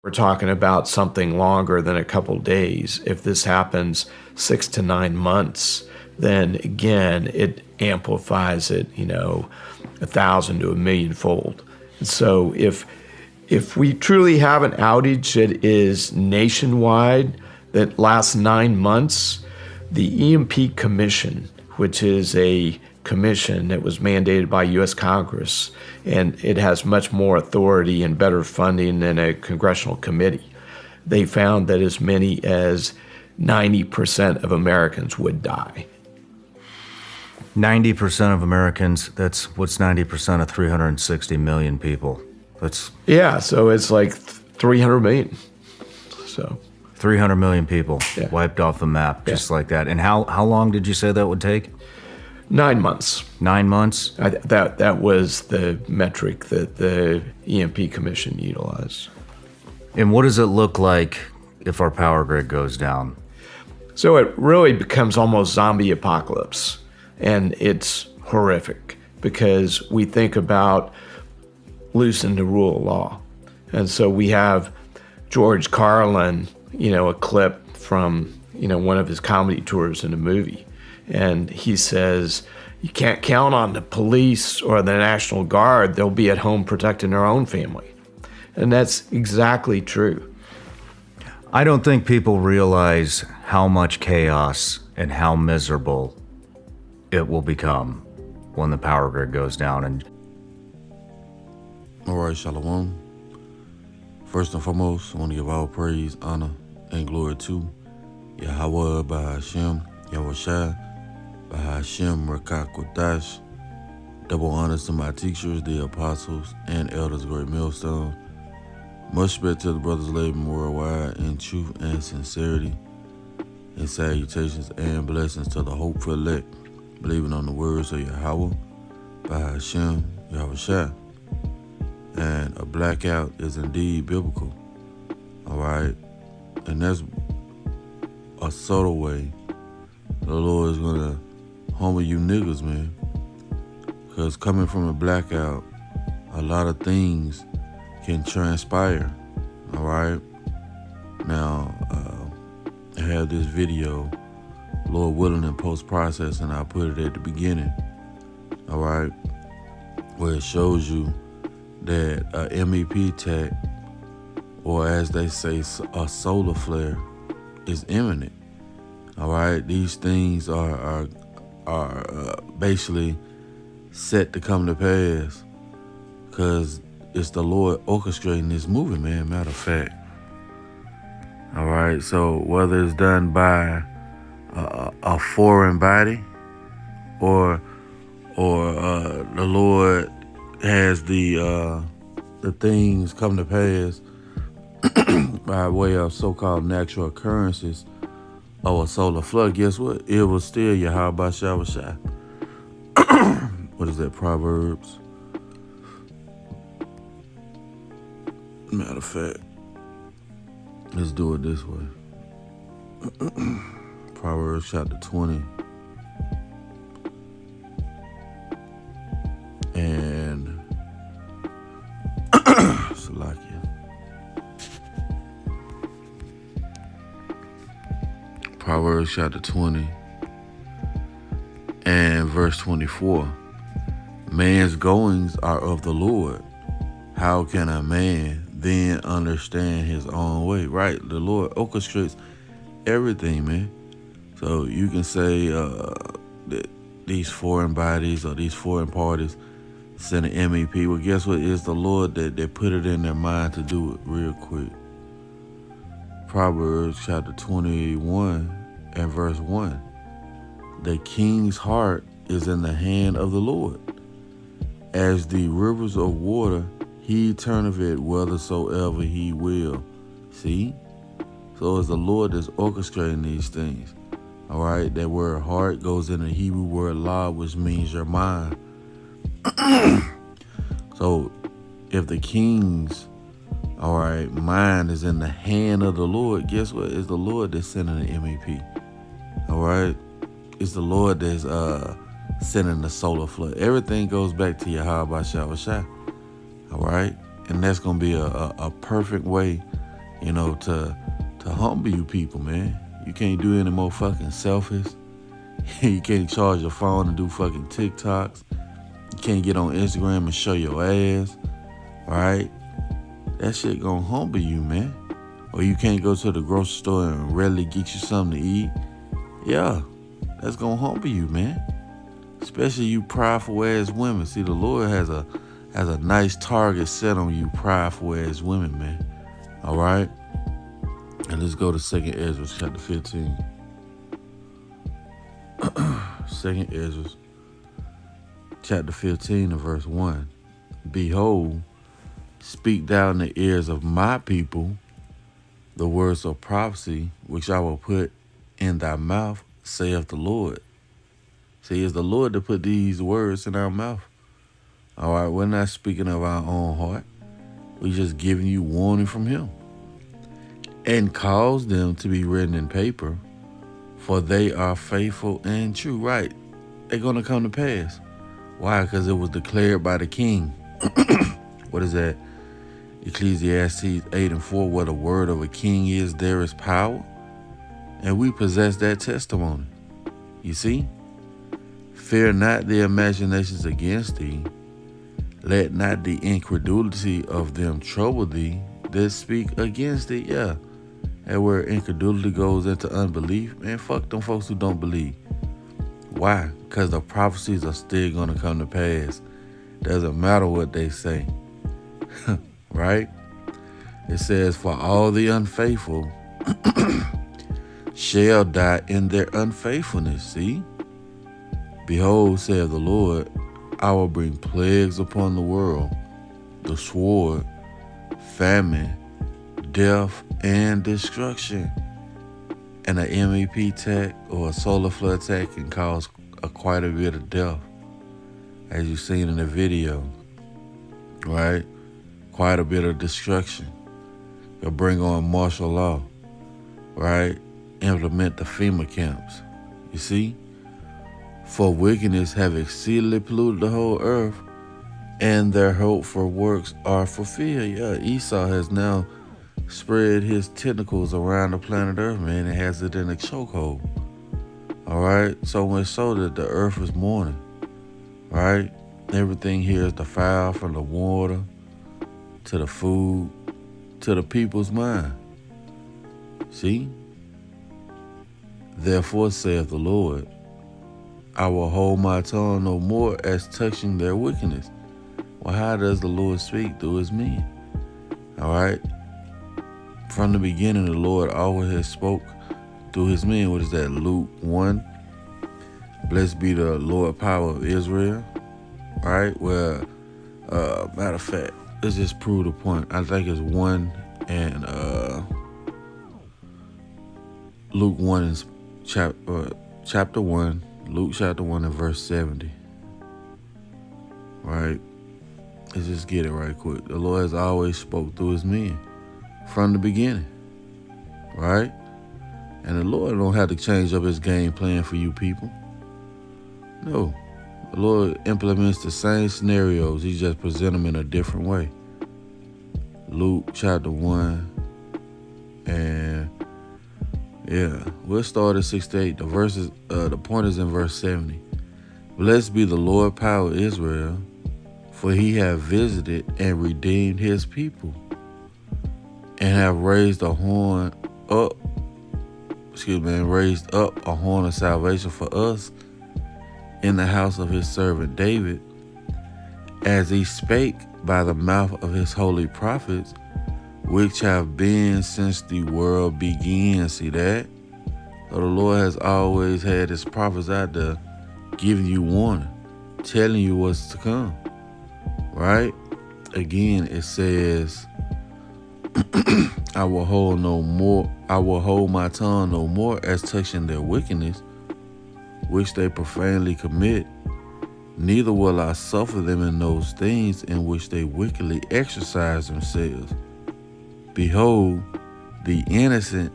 We're talking about something longer than a couple days. If this happens 6 to 9 months, then again, it amplifies it, 1,000 to a million fold. And so if we truly have an outage that is nationwide, that lasts 9 months, the EMP Commission, which is a commission that was mandated by U.S. Congress, and it has much more authority and better funding than a congressional committee. They found that as many as 90% of Americans would die. 90% of Americans, what's 90% of 360 million people? So it's like 300 million. So 300 million people wiped off the map just like that. And how long did you say that would take? 9 months. 9 months? That was the metric that the EMP Commission utilized. And what does it look like if our power grid goes down? So it really becomes almost zombie apocalypse. And it's horrific because we think about loosening the rule of law. And so we have George Carlin, a clip from, one of his comedy tours in a movie. And he says, you can't count on the police or the National Guard. They'll be at home protecting their own family. And that's exactly true. I don't think people realize how much chaos and how miserable it will become when the power grid goes down. And all right, Shalom. First and foremost, I want to give all praise, honor, and glory to Yahawah, bahasham, Yahawashi, bahasham, Rawchaa Qadash. Double honors to my teachers, the apostles, and elders, great millstone. Much respect to the brothers living worldwide in truth and sincerity. And salutations and blessings to the hopeful elect, believing on the words of Yahawah, bahasham, Yahawashi. And a blackout is indeed biblical. All right? And that's a subtle way the Lord is going to humble you niggas, man. Because coming from a blackout, a lot of things can transpire. All right? Now, I have this video, Lord willing, in post-processing. I put it at the beginning. All right? Where it shows you that a MEP tech, or as they say, a solar flare, is imminent. All right, these things are basically set to come to pass because it's the Lord orchestrating this movie, man. Matter of fact. All right, so whether it's done by a foreign body or the Lord has the things come to pass by way of so-called natural occurrences or a solar flood, guess what? It was still Yahawashi. What is that, Proverbs? Matter of fact, let's do it this way. Proverbs chapter 20. And Salakia. Proverbs chapter 20 and verse 24. Man's goings are of the Lord. How can a man then understand his own way? Right? The Lord orchestrates everything, man. So you can say that these foreign bodies or these foreign parties send an MEP. Well, guess what? It's the Lord that put it in their mind to do it real quick. Proverbs chapter 21 and verse 1. The king's heart is in the hand of the Lord. As the rivers of water, he turneth it whithersoever he will. See? So it's the Lord that's orchestrating these things. All right? That word heart goes in the Hebrew word la, which means your mind. So if the king's, all right, mind is in the hand of the Lord, guess what? It's the Lord that's sending the MEP. All right? It's the Lord that's sending the solar flood. Everything goes back to Yahawashi. All right? And that's going to be a perfect way to humble you people, man. You can't do any more fucking selfies. You can't charge your phone and do fucking TikToks. You can't get on Instagram and show your ass, right? That shit gonna humble you, man. Or you can't go to the grocery store and readily get you something to eat. Yeah, that's gonna humble you, man. Especially you prideful ass women. See, the Lord has a nice target set on you prideful ass women, man. All right? And let's go to 2nd Ezra chapter 15. 2nd Ezra chapter 15 and verse 1. Behold, speak thou in the ears of my people the words of prophecy, which I will put in thy mouth, saith the Lord. See, it's the Lord that put these words in our mouth. All right, we're not speaking of our own heart. We're just giving you warning from him. And cause them to be written in paper, for they are faithful and true. Right, they're going to come to pass. Why? Because it was declared by the king. What is that? Ecclesiastes 8:4, where the word of a king is, there is power. And we possess that testimony. You see? Fear not the imaginations against thee. Let not the incredulity of them trouble thee that speak against thee. Yeah. And where incredulity goes into unbelief, man, fuck them folks who don't believe. Why? Because the prophecies are still going to come to pass. Doesn't matter what they say. Right? It says, for all the unfaithful shall die in their unfaithfulness. See? Behold, saith the Lord, I will bring plagues upon the world, the sword, famine, death, and destruction. And an MEP attack or a solar flood attack can cause quite a bit of death, as you've seen in the video, right? Quite a bit of destruction. It'll bring on martial law, right? Implement the FEMA camps. You see? For wickedness have exceedingly polluted the whole earth, and their hope for works are fulfilled. Yeah, Esau has now spread his tentacles around the planet Earth, man, and has it in a chokehold. All right? So much so that the earth is mourning, right? Everything here is defiled, from the water to the food to the people's mind. See? Therefore saith the Lord, I will hold my tongue no more as touching their wickedness. Well, how does the Lord speak? Through his men. All right? From the beginning, the Lord always has spoke through his men. What is that? Luke 1. Blessed be the Lord power of Israel. Right? Well, matter of fact, let's just prove the point. I think it's 1 and Luke 1 is chapter 1. Luke chapter 1 and verse 70. Right? Let's just get it right quick. The Lord has always spoke through his men from the beginning. Right? And the Lord don't have to change up his game plan for you people. No. The Lord implements the same scenarios. He just presents them in a different way. Luke chapter 1 and yeah, we'll start at 68. The point is in verse 70. Blessed be the Lord power of Israel, for he hath visited and redeemed his people, and have raised up a horn of salvation for us in the house of his servant David, as he spake by the mouth of his holy prophets, which have been since the world began. See that? So the Lord has always had his prophets out there giving you warning, telling you what's to come. Right? Again, it says, I will hold my tongue no more as touching their wickedness, which they profanely commit. Neither will I suffer them in those things in which they wickedly exercise themselves. Behold, the innocent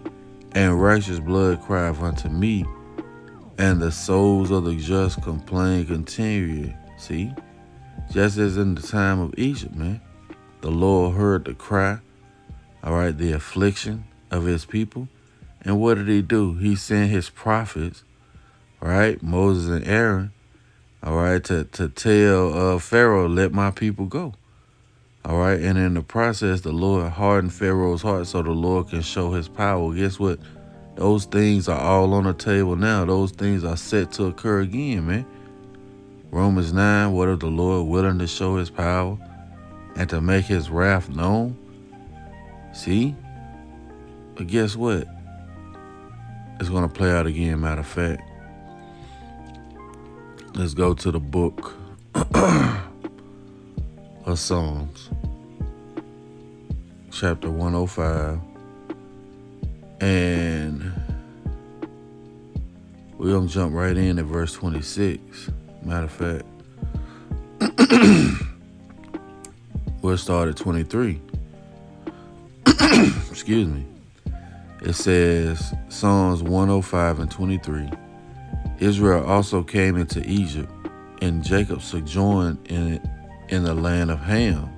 and righteous blood crieth unto me, and the souls of the just complain continually. See? Just as in the time of Egypt, man. The Lord heard the cry, all right, the affliction of his people. And what did he do? He sent his prophets, right, Moses and Aaron, all right, to tell Pharaoh, let my people go. All right, and in the process, the Lord hardened Pharaoh's heart so the Lord can show his power. Guess what? Those things are all on the table now. Those things are set to occur again, man. Romans 9, what if the Lord willing to show his power and to make his wrath known? See? But guess what? It's going to play out again, matter of fact. Let's go to the book of Psalms, chapter 105. And we're going to jump right in at verse 26. Matter of fact, we'll start at 23. Excuse me. It says, Psalms 105 and 23. Israel also came into Egypt, and Jacob sojourned in the land of Ham.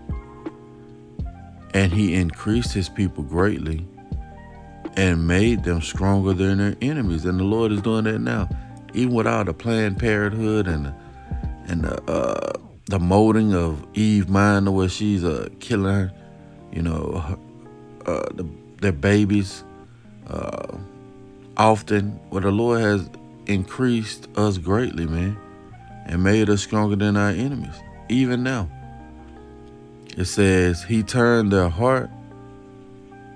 And he increased his people greatly and made them stronger than their enemies. And the Lord is doing that now. Even without the Planned Parenthood and the molding of Eve Minor, where she's killing her, their babies often, where the Lord has increased us greatly, man, and made us stronger than our enemies. Even now, it says he turned their heart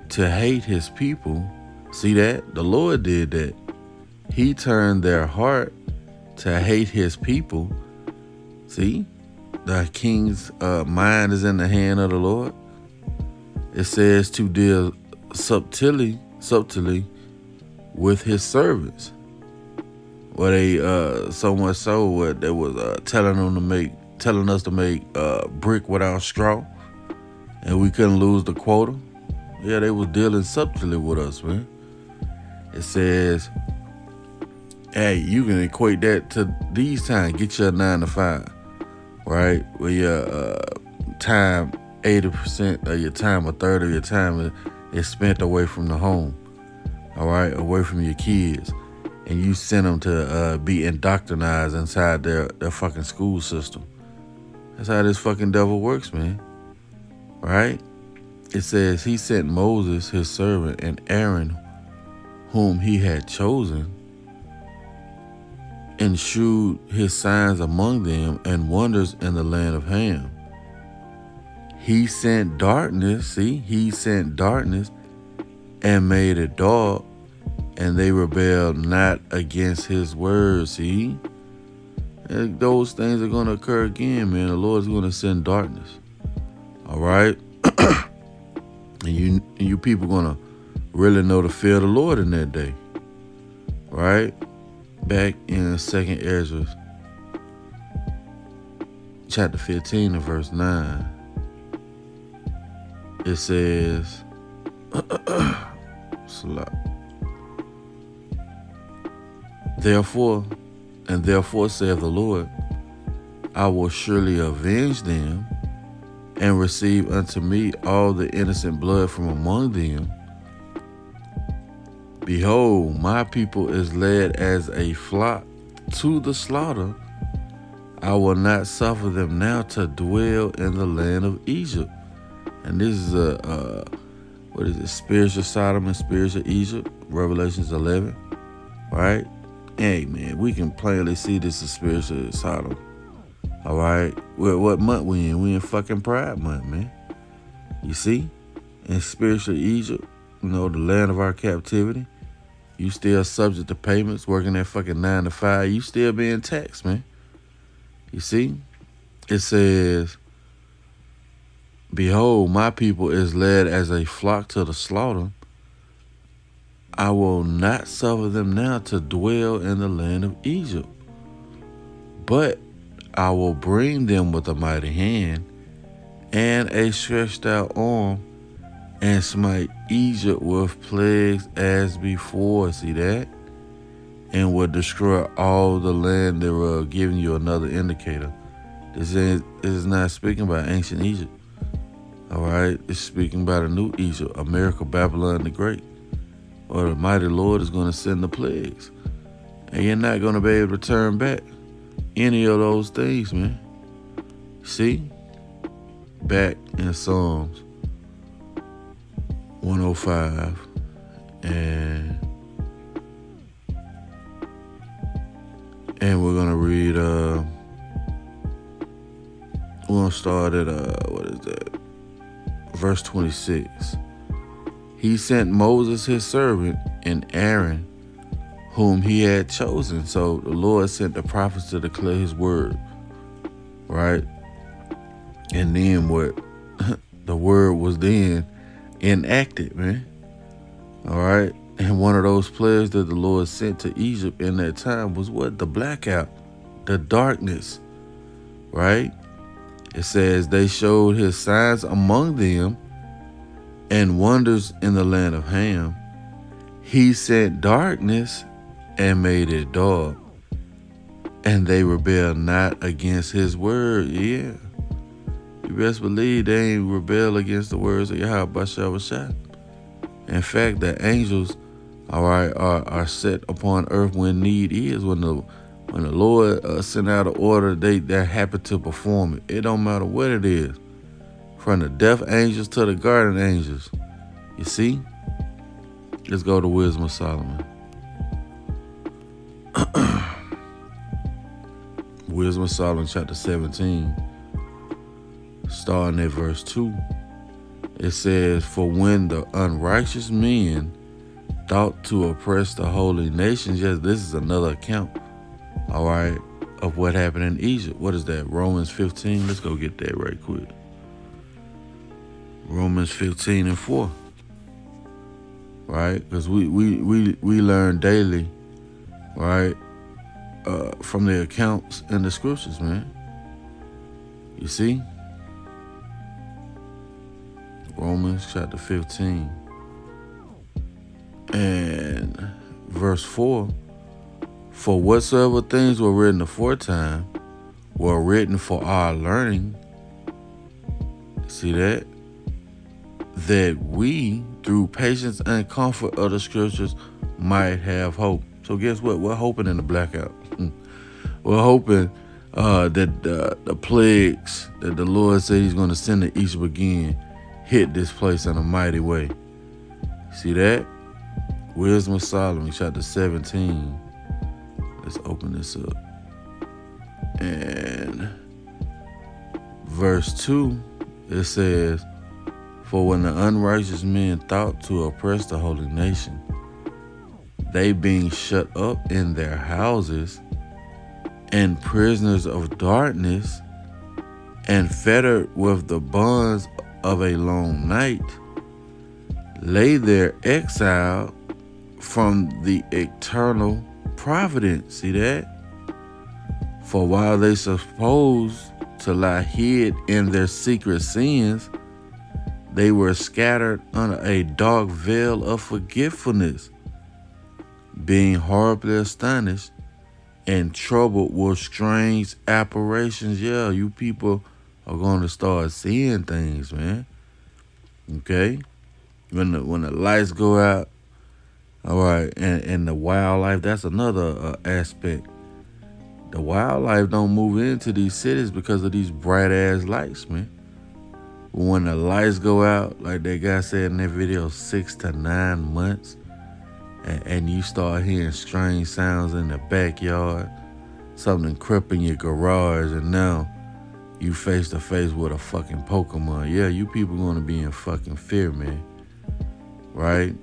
to hate his people. See that? The Lord did that. He turned their heart to hate his people. See? The king's mind is in the hand of the Lord. It says to deal subtly with his servants. Where they so much so what they was telling us to make brick without straw, and we couldn't lose the quota. Yeah, they was dealing subtly with us, man. It says, hey, you can equate that to these times. Get your 9 to 5, right? Where your time, 80% of your time, a third of your time is spent away from the home, all right, away from your kids. And you send them to be indoctrinized inside their fucking school system. That's how this fucking devil works, man. Right? It says he sent Moses, his servant, and Aaron, whom he had chosen, and shewed his signs among them and wonders in the land of Ham. He sent darkness, and made it dark, and they rebelled not against his words. See? And those things are going to occur again, man. The Lord's going to send darkness. All right? and you people going to really know the fear of the Lord in that day. Right? Back in 2nd Ezra, chapter 15 and verse 9. It says, Therefore saith the Lord, I will surely avenge them and receive unto me all the innocent blood from among them. Behold, my people is led as a flock to the slaughter. I will not suffer them now to dwell in the land of Egypt. And this is spiritual Sodom and spiritual Egypt, Revelations 11, right? Hey, man, we can plainly see this is spiritual Sodom. All right? What month we in? We in fucking Pride Month, man. You see? In spiritual Egypt, the land of our captivity, you still subject to payments, working that fucking 9 to 5. You still being taxed, man. You see? It says, Behold, my people is led as a flock to the slaughter. I will not suffer them now to dwell in the land of Egypt, but I will bring them with a mighty hand and a stretched out arm and smite Egypt with plagues as before. See that? And will destroy all the land thereof, giving you another indicator. This is not speaking about ancient Egypt. All right, it's speaking about a new Egypt, America, Babylon the Great. Or the mighty Lord is going to send the plagues. And you're not going to be able to turn back any of those things, man. See? Back in Psalms 105 and we're going to read, we're going to start at, what is that? Verse 26. He sent Moses his servant and Aaron, whom he had chosen. So the Lord sent the prophets to declare his word, right? And then what the word was then enacted, man. All right. And one of those plagues that the Lord sent to Egypt in that time was what? The blackout, the darkness, right? It says they showed his signs among them and wonders in the land of Ham. He sent darkness and made it dark, and they rebelled not against his word. Yeah. You best believe they ain't rebel against the words of Yahawashi. In fact, the angels, all right, are set upon earth when need is. When the Lord sent out an order, they're happy to perform it. It don't matter what it is. From the death angels to the guardian angels. You see? Let's go to Wisdom of Solomon. Wisdom of Solomon chapter 17. Starting at verse 2. It says, for when the unrighteous men thought to oppress the holy nations. Yes, this is another account, all right, of what happened in Egypt. What is that? Romans 15. Let's go get that right quick. Romans 15 and 4. Right? Because we learn daily, right, from the accounts in the scriptures, man. You see? Romans chapter 15 and verse 4. For whatsoever things were written aforetime were written for our learning. See that? That we, through patience and comfort of the scriptures, might have hope. So guess what? We're hoping in the blackout. We're hoping that the plagues that the Lord said he's going to send to Egypt again hit this place in a mighty way. See that? Wisdom of Solomon, chapter 17. Let's open this up. And verse 2, it says, for when the unrighteous men thought to oppress the holy nation, they being shut up in their houses and prisoners of darkness and fettered with the bonds of a long night, lay there exiled from the eternal providence. See that? For while they supposed to lie hid in their secret sins, they were scattered under a dark veil of forgetfulness, being horribly astonished and troubled with strange apparitions. Yeah, you people are going to start seeing things, man. Okay? When the lights go out, all right, and the wildlife, that's another aspect. The wildlife don't move into these cities because of these bright-ass lights, man. But when the lights go out, like that guy said in that video, 6 to 9 months, and you start hearing strange sounds in the backyard, something crept in your garage, and now you face to face with a fucking Pokemon. Yeah, you people gonna be in fucking fear, man. Right?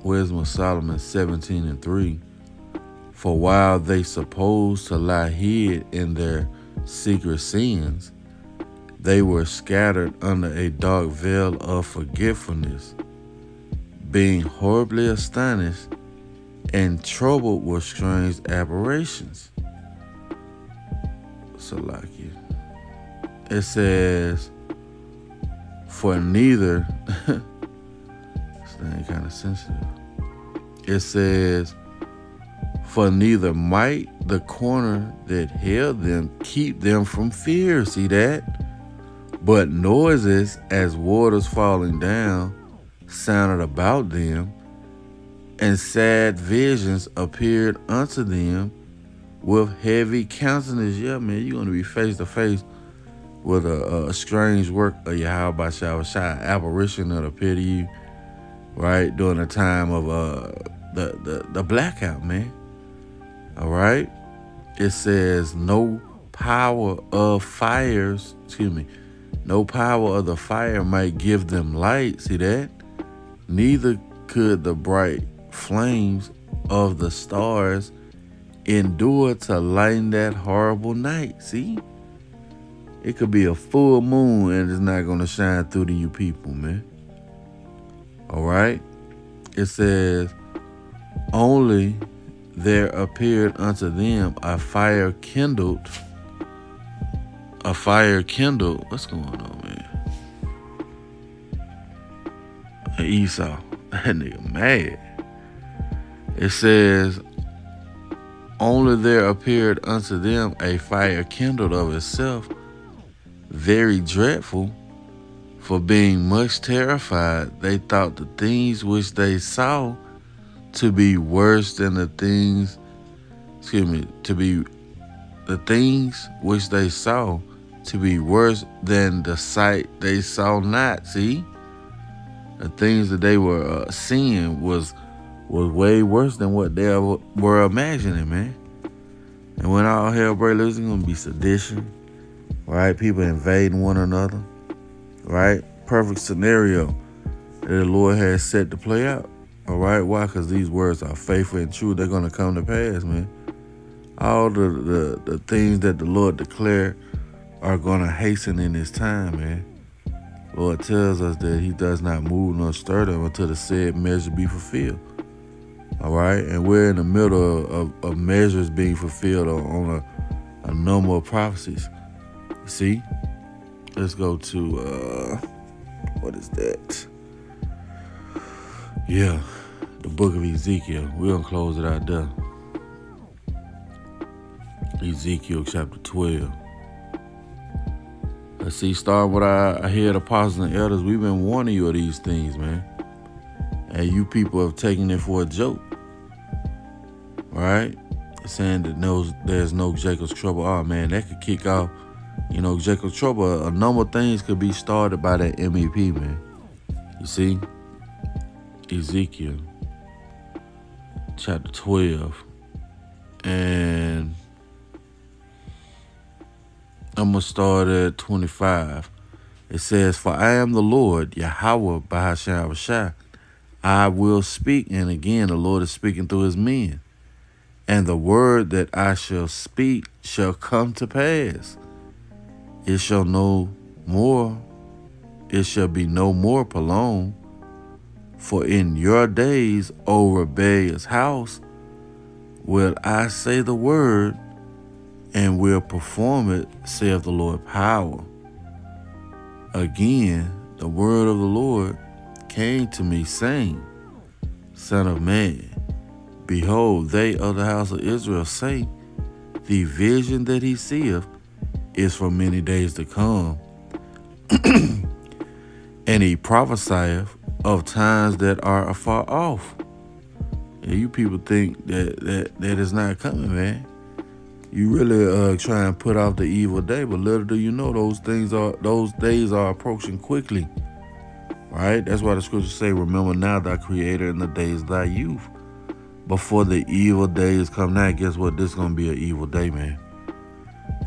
Wisdom of Solomon 17 and 3. For while they supposed to lie hid in their secret sins, they were scattered under a dark veil of forgetfulness, being horribly astonished and troubled with strange aberrations. Salakia. It says, for neither, this thing kind of sensitive. It says, for neither might the corner that held them keep them from fear. See that? But noises as waters falling down sounded about them, and sad visions appeared unto them with heavy countenance. Yeah, man, you're going to be face to face with a strange work of Yahawashi, apparition that appear to you, right, during the time of the blackout, man. All right? It says, no power of the fire might give them light. See that? Neither could the bright flames of the stars endure to lighten that horrible night. See? It could be a full moon and it's not going to shine through to you people, man. All right? It says, only there appeared unto them a fire kindled. What's going on, man? Esau, that nigga mad. It says, only there appeared unto them a fire kindled of itself, very dreadful, for being much terrified, they thought the things which they saw to be worse than the things which they saw to be worse than the sight they saw not. See? The things that they were seeing was way worse than what they were imagining, man. And when all hell breaks loose, it's going to be sedition, right? People invading one another, right? Perfect scenario that the Lord has set to play out, all right? Why? Because these words are faithful and true. They're going to come to pass, man. All the things that the Lord declared are going to hasten in His time, man. Lord tells us that He does not move nor stir them until the said measure be fulfilled. All right? And we're in the middle of measures being fulfilled on a number of prophecies. You see? Let's go to, what is that? Yeah, the book of Ezekiel. We're going to close it out there. Ezekiel chapter 12. Let's see, starting with our head apostles and elders, we've been warning you of these things, man. And you people have taken it for a joke. Right? Saying that there's no Jacob's trouble. Oh, man, that could kick off, Jacob's trouble. A number of things could be started by that MEP, man. You see? Ezekiel chapter 12. And I'm going to start at 25. It says, for I am the Lord, Yahawah, bahasham. I will speak. And again, the Lord is speaking through His men. And the word that I shall speak shall come to pass. It shall be no more prolonged. For in your days, O rebellious house, will I say the word, and will perform it, saith the Lord power. Again, the word of the Lord came to me, saying, Son of man, behold, they of the house of Israel say, the vision that he seeth is for many days to come. And he prophesieth of times that are afar off. And you people think that is not coming, man. You really try and put off the evil day, but little do you know those days are approaching quickly. Right? That's why the scriptures say, remember now thy creator in the days of thy youth. Before the evil days come now, guess what? This is going to be an evil day, man.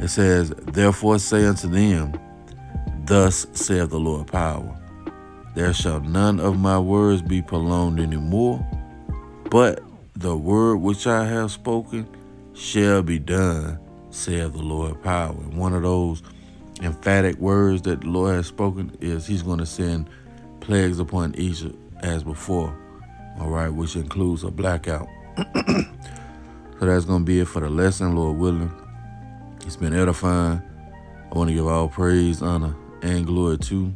It says, therefore say unto them, thus saith the Lord power, there shall none of my words be prolonged anymore, but the word which I have spoken shall be done, saith the Lord power. And one of those emphatic words that the Lord has spoken is He's going to send plagues upon Egypt as before, all right, which includes a blackout. So that's going to be it for the lesson, Lord willing. It's been edifying. I want to give all praise, honor, and glory to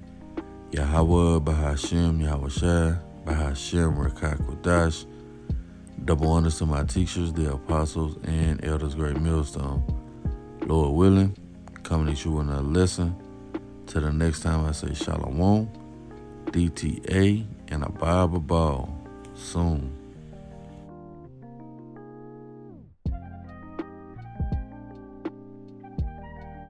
Yahawah, bahasham, Yahawashi, bahasham, Rawchaa Qadash. Double honors to my teachers, the apostles, and elders, great millstone. Lord willing, coming at you with another lesson Till the next time I say shalom, DTA, and a Bible ball soon.